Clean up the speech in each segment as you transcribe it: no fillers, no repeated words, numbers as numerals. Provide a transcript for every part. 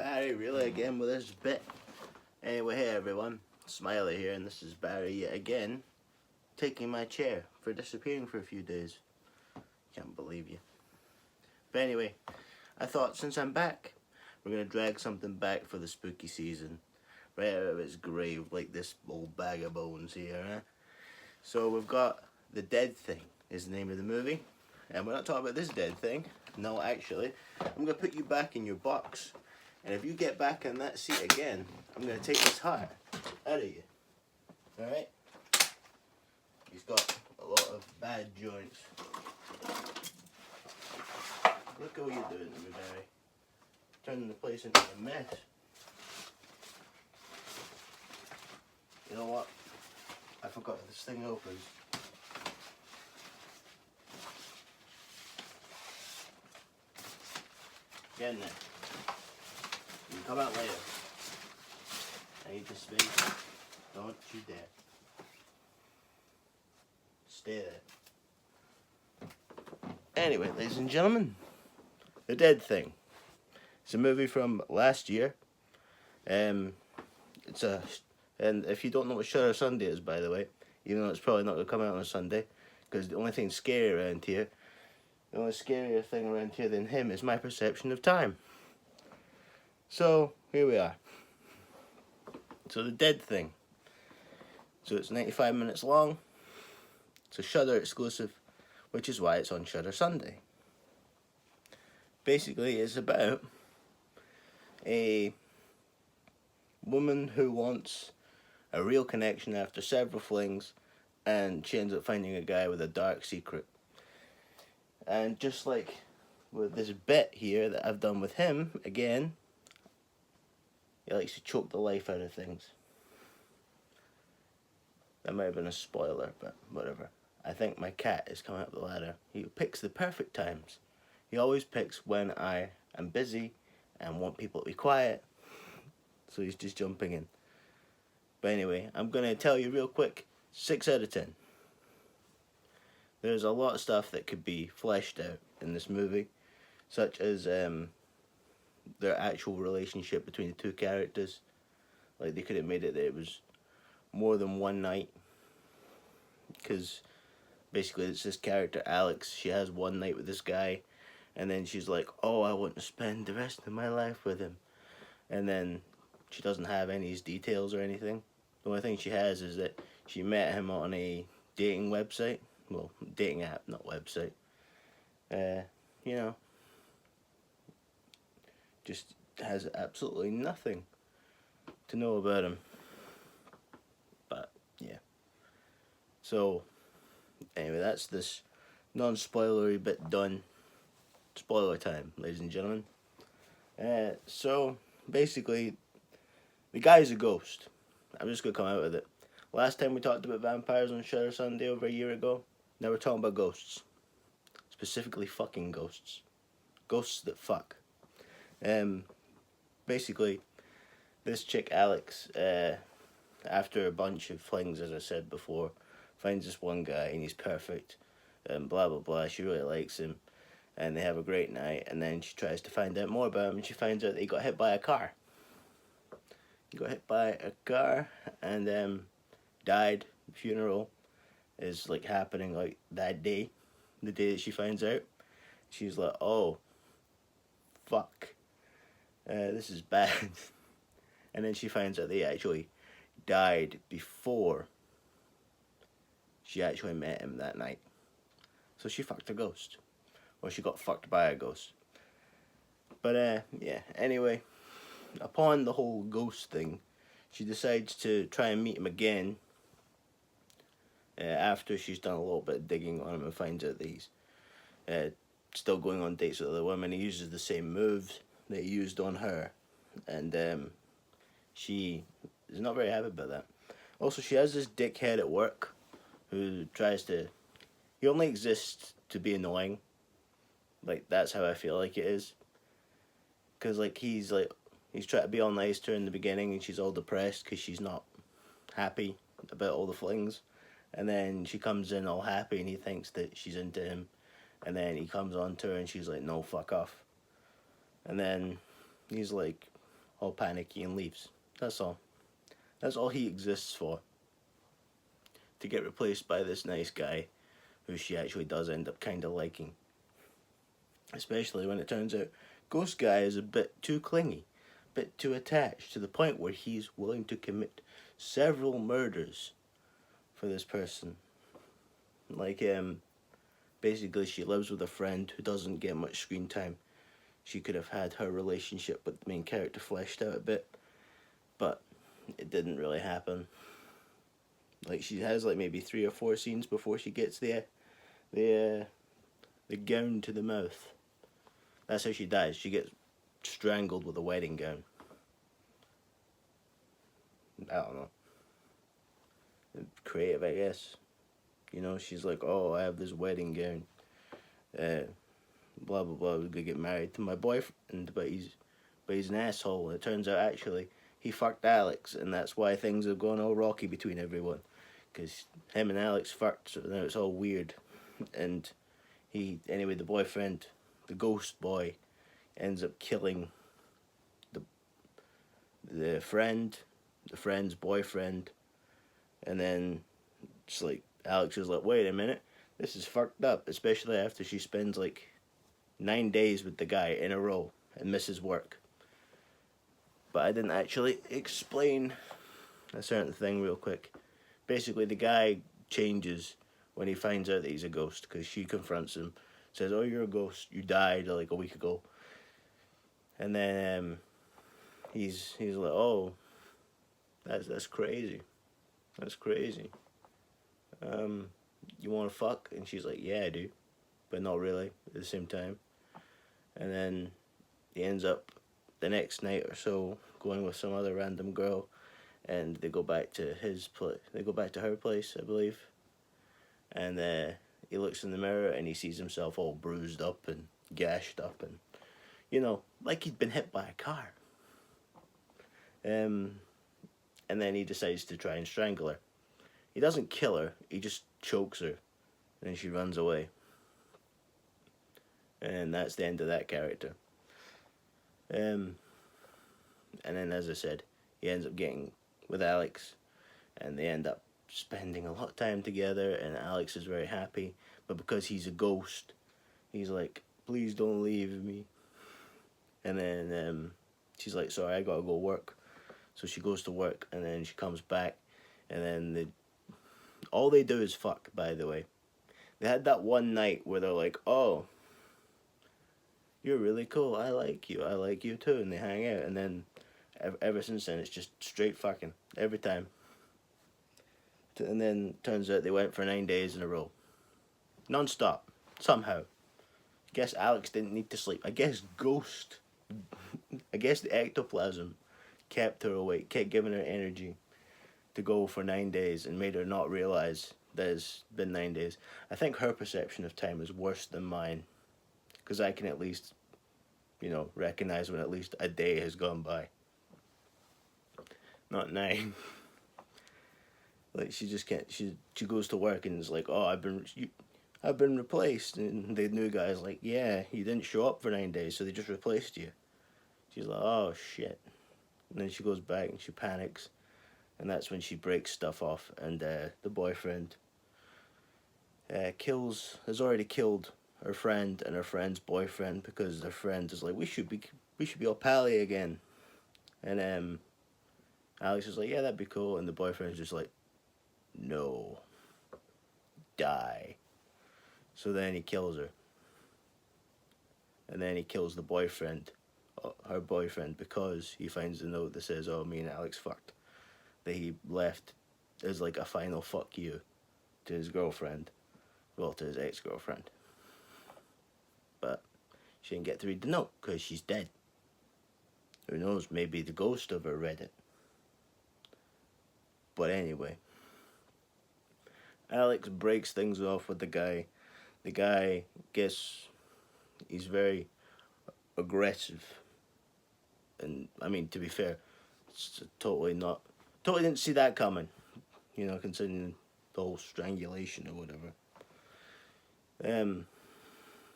Barry, really, again with this bit. Anyway, hey everyone, Smiley here, and this is Barry yet again, taking my chair for disappearing for a few days. Can't believe you. But anyway, I thought since I'm back, we're going to drag something back for the spooky season. Right out of its grave, like this old bag of bones here, eh? So we've got The Dead Thing, is the name of the movie. And we're not talking about this dead thing. No, actually, I'm going to put you back in your box. And if you get back in that seat again, I'm going to take this heart out of you. Alright? He's got a lot of bad joints. Look at what you're doing to me, Barry. Turning the place into a mess. You know what? I forgot this thing opens. Get in there. You can come out later. I need the space. Don't you dare. Stay there. Anyway, ladies and gentlemen, The Dead Thing. It's a movie from last year. And if you don't know what Shudder Sunday is, by the way, even though it's probably not going to come out on a Sunday, because the only thing scary around here, the only scarier thing around here than him is my perception of time. So, here we are. So, The Dead Thing. So, it's 95 minutes long. It's a Shudder exclusive, which is why it's on Shudder Sunday. Basically, it's about a woman who wants a real connection after several flings, and she ends up finding a guy with a dark secret. And just like with this bit here that I've done with him, again, he likes to choke the life out of things. That might have been a spoiler, but whatever. I think my cat is coming up the ladder. He picks the perfect times. He always picks when I am busy and want people to be quiet. So he's just jumping in. But anyway, I'm going to tell you real quick, 6 out of 10. There's a lot of stuff that could be fleshed out in this movie, such as their actual relationship between the two characters. Like, they could have made it that it was more than one night, because basically it's this character, Alex. She has one night with this guy, and then she's like, oh, I want to spend the rest of my life with him. And then she doesn't have any of his details or anything. The only thing she has is that she met him on a dating website. Well, dating app, not website. You know, just has absolutely nothing to know about him. But, yeah. So, anyway, that's this non-spoilery bit done. Spoiler time, ladies and gentlemen. So, basically, the guy's a ghost. I'm just going to come out with it. Last time we talked about vampires on Shudder Sunday over a year ago. Now we're talking about ghosts. Specifically fucking ghosts. Ghosts that fuck. Basically, this chick Alex, after a bunch of flings, as I said before, finds this one guy and he's perfect. And blah blah blah. She really likes him. And they have a great night. And then she tries to find out more about him. And she finds out that he got hit by a car. He got hit by a car and died. The funeral is like happening like that day, the day that she finds out. She's like, oh, fuck, this is bad. And then she finds out they actually died before she actually met him that night. So she fucked a ghost, or she got fucked by a ghost. But yeah, anyway, upon the whole ghost thing, she decides to try and meet him again. After she's done a little bit of digging on him and finds out that he's still going on dates with other women. He uses the same moves that he used on her, and she is not very happy about that. Also, she has this dickhead at work who tries to... He only exists to be annoying. Like, that's how I feel like it is. Because, like, he's trying to be all nice to her in the beginning, and she's all depressed because she's not happy about all the flings. And then she comes in all happy and he thinks that she's into him. And then he comes on to her and she's like, no, fuck off. And then he's like, all panicky, and leaves. That's all. That's all he exists for. To get replaced by this nice guy who she actually does end up kind of liking. Especially when it turns out Ghost Guy is a bit too clingy, a bit too attached, to the point where he's willing to commit several murders for this person. Like, basically she lives with a friend who doesn't get much screen time. She could have had her relationship with the main character fleshed out a bit, but it didn't really happen. Like, she has like maybe 3 or 4 scenes before she gets the gown to the mouth. That's how she dies. She gets strangled with a wedding gown. I don't know. Creative, I guess. You know, she's like, oh, I have this wedding gown. Blah blah blah. We're gonna get married to my boyfriend, but he's an asshole. And it turns out actually he fucked Alex, and that's why things have gone all rocky between everyone. Because him and Alex fucked, so now it's all weird. And anyway, the boyfriend, the ghost boy, ends up killing the friend's boyfriend, and then it's like Alex is like, wait a minute, this is fucked up, especially after she spends like 9 days with the guy in a row and misses work. But I didn't actually explain a certain thing real quick. Basically, the guy changes when he finds out that he's a ghost, because she confronts him, says, oh, you're a ghost, you died like a week ago. And then he's like, oh, that's crazy. That's crazy. You want to fuck? And she's like, yeah, I do, but not really at the same time. And then he ends up the next night or so going with some other random girl, and they go back to his place. They go back to her place, I believe. And he looks in the mirror and he sees himself all bruised up and gashed up, and you know, like he'd been hit by a car. And then he decides to try and strangle her. He doesn't kill her, he just chokes her, and then she runs away. And that's the end of that character. And then, as I said, he ends up getting with Alex, and they end up spending a lot of time together, and Alex is very happy, but because he's a ghost, he's like, please don't leave me. And then she's like, sorry, I gotta go work. So she goes to work, and then she comes back, and then all they do is fuck, by the way. They had that one night where they're like, oh, you're really cool, I like you too, and they hang out, and then ever since then it's just straight fucking, every time. And then turns out they went for 9 days in a row. Non-stop, somehow. I guess Alex didn't need to sleep. I guess the ectoplasm kept her awake, kept giving her energy to go for 9 days, and made her not realize that it's been 9 days. I think her perception of time is worse than mine, because I can at least, you know, recognize when at least a day has gone by. Not 9. Like, she just can't. She goes to work and is like, oh, I've been replaced, and the new guy's like, yeah, you didn't show up for 9 days, so they just replaced you. She's like, oh shit. And then she goes back and she panics, and that's when she breaks stuff off, and the boyfriend has already killed her friend and her friend's boyfriend, because their friend is like, we should be all pally again. And Alex is like, yeah, that'd be cool, and the boyfriend's just like, no, die. So then he kills her, and then he kills the boyfriend, her boyfriend, because he finds the note that says, oh, me and Alex fucked, that he left as like a final fuck you to his girlfriend, well, to his ex-girlfriend. But she didn't get to read the note because she's dead. Who knows, maybe the ghost of her read it. But anyway, Alex breaks things off with the guy. The guy, he's very aggressive. And, I mean, to be fair, it's totally didn't see that coming, you know, considering the whole strangulation or whatever.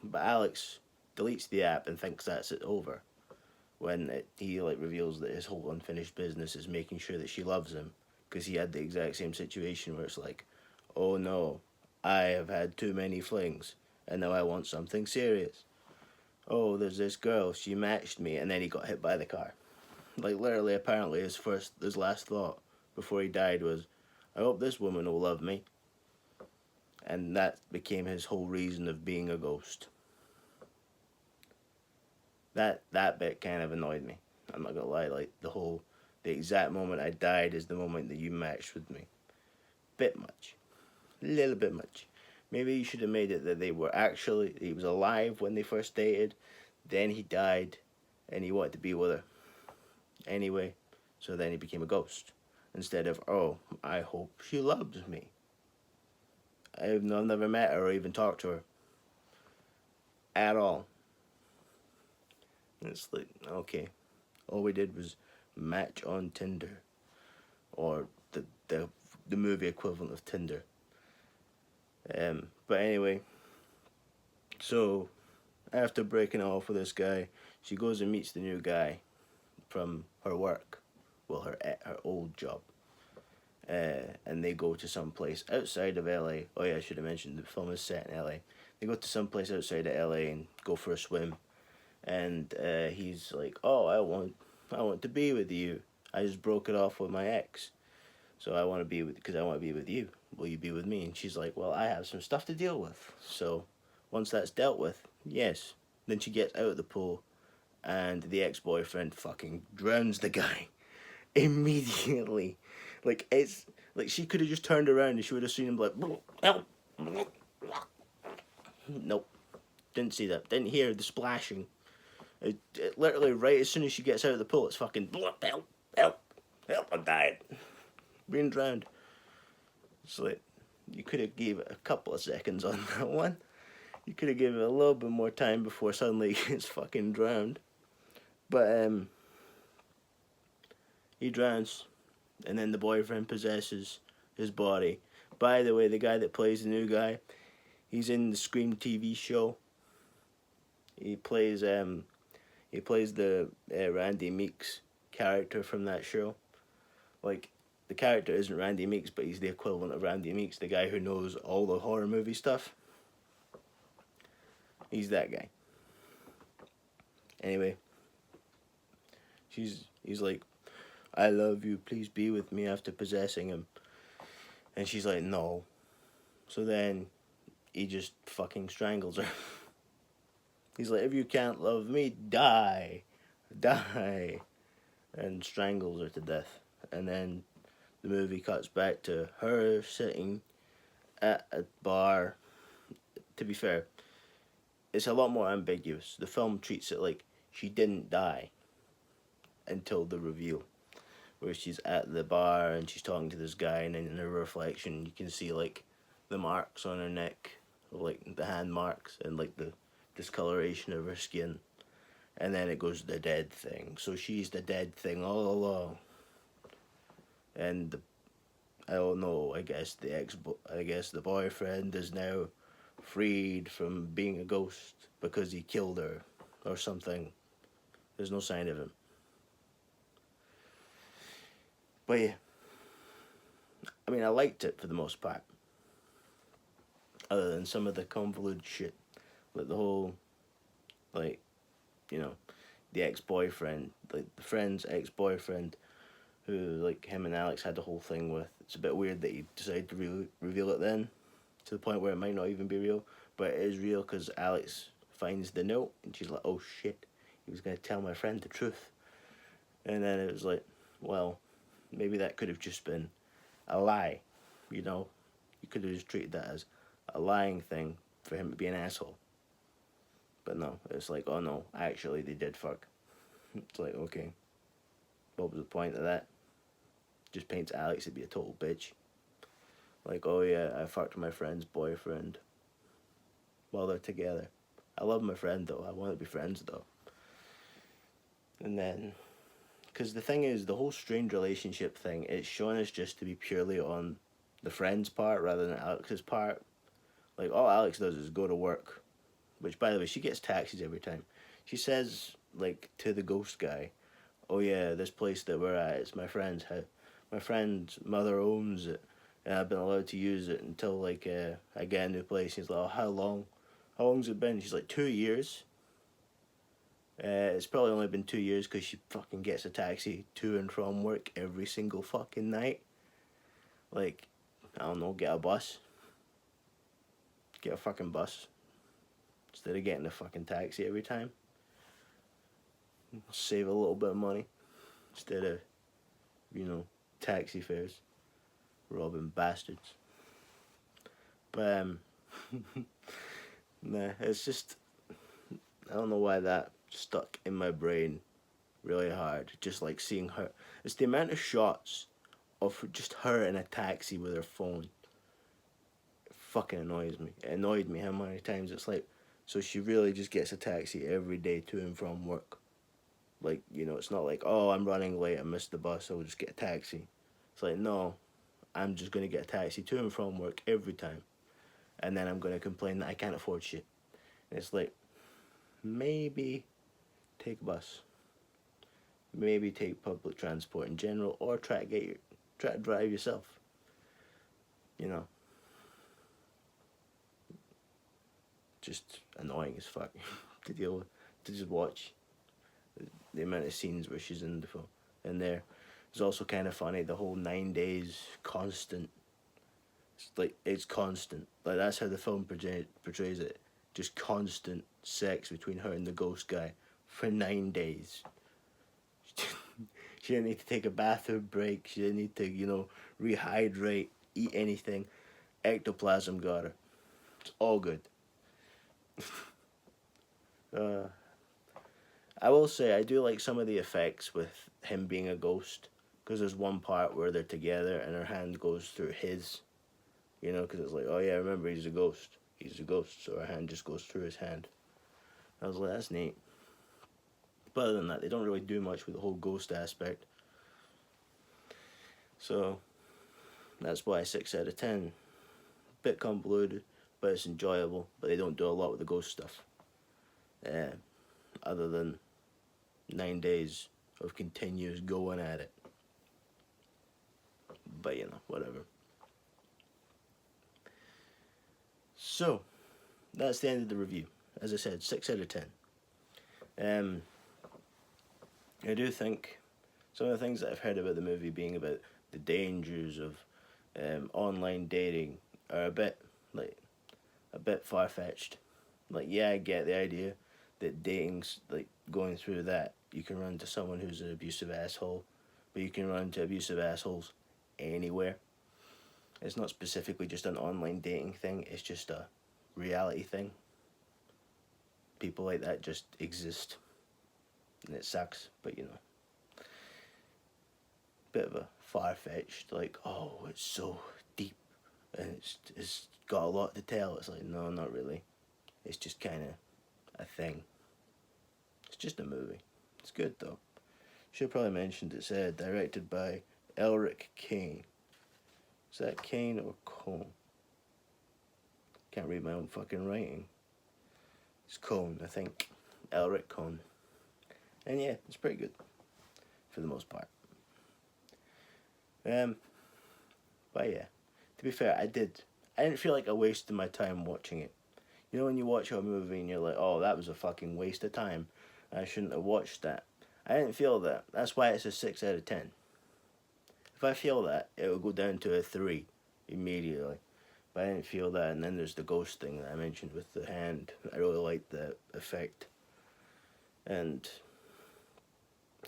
But Alex deletes the app and thinks that's it over. when he like reveals that his whole unfinished business is making sure that she loves him, because he had the exact same situation where it's like, oh no, I have had too many flings and now I want something serious. Oh, there's this girl, she matched me, and then he got hit by the car. Like literally, apparently his last thought before he died was, I hope this woman will love me. And that became his whole reason of being a ghost. That bit kind of annoyed me. I'm not gonna lie, like the exact moment I died is the moment that you matched with me. Bit much. A little bit much. Maybe you should have made it that he was alive when they first dated, then he died, and he wanted to be with her. Anyway, so then he became a ghost. Instead of, oh, I hope she loves me. I've never met her or even talked to her. At all. It's like, okay. All we did was match on Tinder. Or the movie equivalent of Tinder. But anyway, so after breaking off with this guy, she goes and meets the new guy from her work. Well, her old job. And they go to some place outside of LA. Oh yeah, I should have mentioned the film is set in LA. They go to some place outside of LA and go for a swim. And he's like, "Oh, I want to be with you. I just broke it off with my ex, so I want to be with because I want to be with you. Will you be with me?" And she's like, "Well, I have some stuff to deal with. So once that's dealt with, yes." Then she gets out of the pool, and the ex-boyfriend fucking drowns the guy immediately. Like it's like she could have just turned around and she would have seen him like, help. Nope, didn't see that. Didn't hear the splashing. It literally right as soon as she gets out of the pool, it's fucking help, help, help! I'm dying, being drowned. It's like you could have gave it a couple of seconds on that one. You could have given it a little bit more time before suddenly he gets fucking drowned. But he drowns, and then the boyfriend possesses his body. By the way, the guy that plays the new guy, he's in the Scream TV show. He plays the Randy Meeks character from that show. Like, the character isn't Randy Meeks, but he's the equivalent of Randy Meeks, the guy who knows all the horror movie stuff. He's that guy. Anyway, he's like, I love you, please be with me, after possessing him. And she's like, no. So then he just fucking strangles her. He's like, if you can't love me, die. Die. And strangles her to death. And then the movie cuts back to her sitting at a bar. To be fair, it's a lot more ambiguous. The film treats it like she didn't die until the reveal, where she's at the bar and she's talking to this guy, and then in her reflection you can see like the marks on her neck, like the hand marks, and like the discoloration of her skin. And then it goes to the dead thing. So she's the dead thing all along. And I don't know, I guess the boyfriend is now freed from being a ghost because he killed her or something. There's no sign of him. But yeah, I mean, I liked it for the most part. Other than some of the convoluted shit. Like the whole, like, you know, the ex-boyfriend, like the friend's ex-boyfriend, who, like, him and Alex had the whole thing with. It's a bit weird that he decided to reveal it then, to the point where it might not even be real. But it is real because Alex finds the note, and she's like, oh shit, he was going to tell my friend the truth. And then it was like, well, maybe that could have just been a lie, you know? You could have just treated that as a lying thing for him to be an asshole. But no, it's like, oh no, actually they did fuck. It's like, okay, what was the point of that? Just paints Alex to be a total bitch. Like, oh yeah, I fucked my friend's boyfriend while they're together. I love my friend though, I want to be friends though. And then, because the thing is, the whole strange relationship thing, it's shown us just to be purely on the friend's part rather than Alex's part. Like, all Alex does is go to work. Which, by the way, she gets taxis every time. She says, like to the ghost guy, oh yeah, this place that we're at, it's my friend's house. My friend's mother owns it, and I've been allowed to use it until like I get a new place. He's like, oh, how long? How long's it been? She's like, 2 years. It's probably only been 2 years because she fucking gets a taxi to and from work every single fucking night. Like, I don't know, get a bus. Get a fucking bus. Instead of getting a fucking taxi every time. Save a little bit of money. Instead of, taxi fares. Robbing bastards. But, nah, it's just, I don't know why that stuck in my brain really hard. Just like seeing her. It's the amount of shots of just her in a taxi with her phone. It fucking annoys me. It annoyed me how many times it's like, so she really just gets a taxi every day to and from work. Like, it's not like, oh, I'm running late, I missed the bus, I'll just get a taxi. It's like, no, I'm just going to get a taxi to and from work every time. And then I'm going to complain that I can't afford shit. And it's like, maybe take a bus. Maybe take public transport in general, or try to drive yourself. Just annoying as fuck to deal with, to just watch. The amount of scenes where she's in the film. And there. It's also kind of funny, the whole 9 days constant. It's constant. Like, that's how the film portrays it. Just constant sex between her and the ghost guy for 9 days. She didn't need to take a bathroom break. She didn't need to, rehydrate, eat anything. Ectoplasm got her. It's all good. I will say, I do like some of the effects with him being a ghost. Because there's one part where they're together and her hand goes through his. Because it's like, oh yeah, remember, he's a ghost. He's a ghost, so her hand just goes through his hand. I was like, that's neat. But other than that, they don't really do much with the whole ghost aspect. So, that's why 6 out of 10. Bit convoluted, but it's enjoyable. But they don't do a lot with the ghost stuff. Other than 9 days of continuous going at it. But, whatever. So, that's the end of the review. As I said, 6 out of 10. I do think some of the things that I've heard about the movie being about the dangers of online dating are a bit far-fetched. Like, yeah, I get the idea that dating's like going through that. You can run into someone who's an abusive asshole, but you can run into abusive assholes anywhere. It's not specifically just an online dating thing, it's just a reality thing. People like that just exist. And it sucks, but bit of a far-fetched, like, oh, it's so deep and it's got a lot to tell. It's like, no, not really. It's just kind of a thing. It's just a movie. It's good though. Should have probably mentioned it's directed by Elric Kane. Is that Kane or Cone? Can't read my own fucking writing. It's Cone, I think. Elric Cone. And yeah, it's pretty good. For the most part. But yeah. To be fair, I didn't feel like I wasted my time watching it. When you watch a movie and you're like, oh, that was a fucking waste of time. I shouldn't have watched that. I didn't feel that. That's why it's a 6 out of 10. If I feel that, it will go down to a 3 immediately. But I didn't feel that. And then there's the ghost thing that I mentioned with the hand. I really liked the effect. And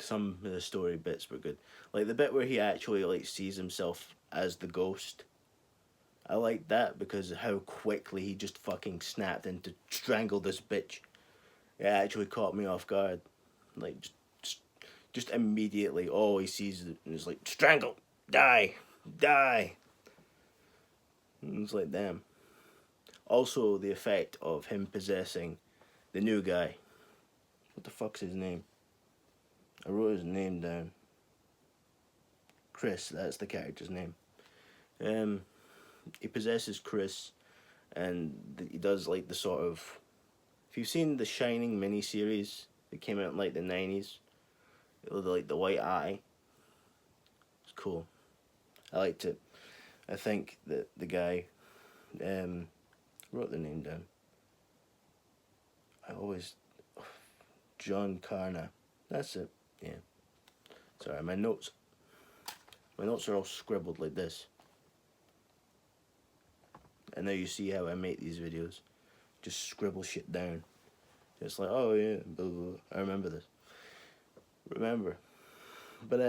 some of the story bits were good. Like the bit where he actually sees himself as the ghost. I like that because of how quickly he just fucking snapped into strangle this bitch. It actually caught me off guard. Like, just immediately, oh, he sees it and it's like, strangle, die. And it's like, damn. Also, the effect of him possessing the new guy. What the fuck's his name? I wrote his name down. Chris, that's the character's name. He possesses Chris, and he does the sort of... If you've seen the Shining miniseries, It came out in like the 90s. It was like the white eye. It's cool. I liked it. I think that the guy wrote the name down. I always John Carna. That's it. Yeah. Sorry, my notes are all scribbled like this. And now you see how I make these videos. Just scribble shit down. It's like, oh yeah, blah, blah, blah. I remember this. Remember. But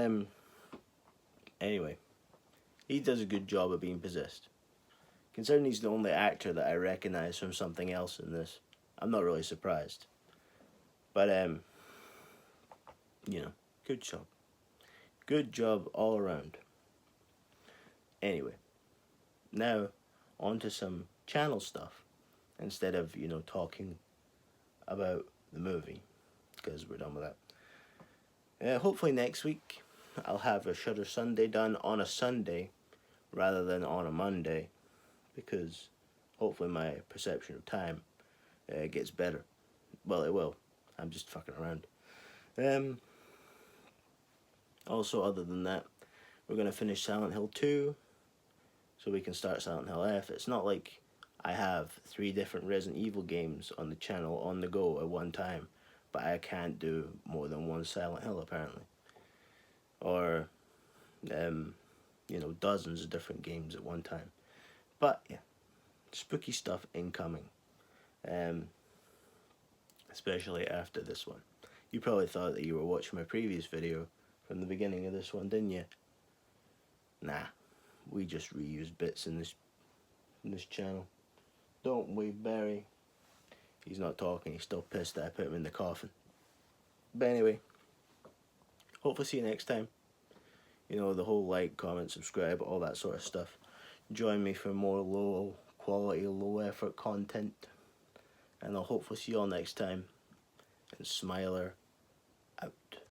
anyway, he does a good job of being possessed. Considering he's the only actor that I recognize from something else in this, I'm not really surprised. But you know, good job. Good job all around. Anyway, now on to some channel stuff instead of, you know, talking about the movie, because we're done with that. Hopefully next week I'll have a Shudder Sunday done on a Sunday rather than on a Monday, because hopefully my perception of time gets better. Well, it will. I'm just fucking around. Also, other than that, we're going to finish Silent Hill 2 so we can start Silent Hill F. It's not like I have 3 different Resident Evil games on the channel on the go at one time, but I can't do more than one Silent Hill apparently. Or, you know, dozens of different games at one time. But, yeah, spooky stuff incoming. Especially after this one. You probably thought that you were watching my previous video from the beginning of this one, didn't you? Nah, we just reused bits in this channel. Don't we, Barry? He's not talking, he's still pissed that I put him in the coffin. But anyway, hopefully see you next time. You know, the whole like, comment, subscribe, all that sort of stuff. Join me for more low quality, low effort content. And I'll hopefully see you all next time. And Smiler out.